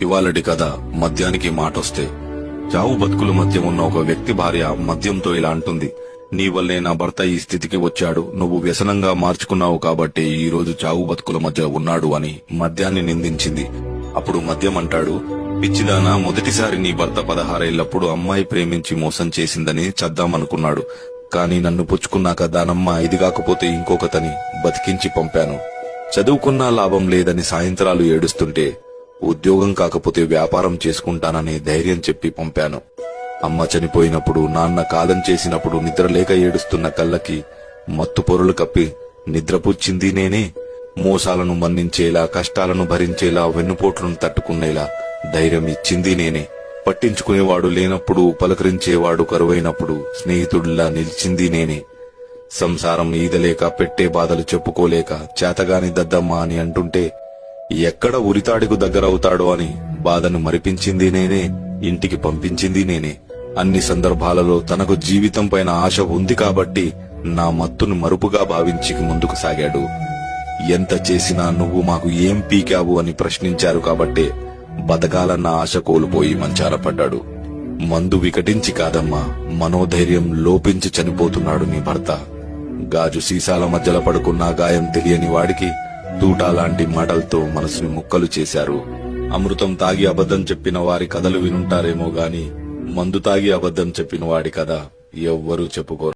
ఇవాళటి కథ మద్యానికి మాటొస్తే. చావు బతుకుల మధ్య ఉన్న ఒక వ్యక్తి భార్య మద్యంతో ఇలా అంటుంది. నీ వల్లే నా భర్త ఈ స్థితికి వచ్చాడు, నువ్వు వ్యసనంగా మార్చుకున్నావు కాబట్టి ఈ రోజు చావు బతుకుల మధ్య ఉన్నాడు అని మద్యాన్ని నిందించింది. అప్పుడు మద్యం అంటాడు, పిచ్చిదానా, మొదటిసారి నీ భర్త 16 ఏళ్లప్పుడు అమ్మాయి ప్రేమించి మోసం చేసిందని చద్దామనుకున్నాడు. కాని నన్ను పుచ్చుకున్నాక దానమ్మ ఇది కాకపోతే ఇంకొకతని బతికించి పంపాను. చదువుకున్నా లాభం లేదని సాయంత్రాలు ఏడుస్తుంటే ఉద్యోగం కాకపోతే వ్యాపారం చేసుకుంటానని ధైర్యం చెప్పి పంపాను. అమ్మ చనిపోయినప్పుడు, నాన్న కాలం చేసినప్పుడు నిద్రలేక ఏడుస్తున్న కళ్ళకి మత్తు పొరులు కప్పి నిద్రపుచ్చింది నేనే. మోసాలను మన్నించేలా, కష్టాలను భరించేలా, వెన్నుపోట్లను తట్టుకునేలా ధైర్యం ఇచ్చింది నేనే. పట్టించుకునేవాడు లేనప్పుడు, పలకరించేవాడు కరువైనప్పుడు స్నేహితుడిలా నిలిచింది నేనే. సంసారం ఈదలేక, పెట్టే బాధలు చెప్పుకోలేక చేతగాని దద్దమ్మ అని అంటుంటే ఎక్కడ ఉరితాడికు దగ్గరవుతాడో అని బాధను మరిపించింది నేనే, ఇంటికి పంపించింది నేనే. అన్ని సందర్భాలలో తనకు జీవితం పైన ఆశ ఉంది కాబట్టి నా మత్తును మరుపుగా భావించి ముందుకు సాగాడు. ఎంత చేసినా నువ్వు మాకు ఏం పీకావు అని ప్రశ్నించారు కాబట్టే బతకాలన్న ఆశ కోల్పోయి మంచాల పడ్డాడు. మందు వికటించి కాదమ్మా, మనోధైర్యం లోపించి చనిపోతున్నాడు నీ భర్త. గాజు సీసాల మధ్యలో పడుకున్న గాయం తెలియని వాడికి తూటాలాంటి మాటలతో మనసుని ముక్కలు చేశారు. అమృతం తాగి అబద్ధం చెప్పిన వారి కథలు వినుంటారేమో గాని మందు తాగి అబద్ధం చెప్పిన వాడి కథ ఎవ్వరూ చెప్పుకోరు.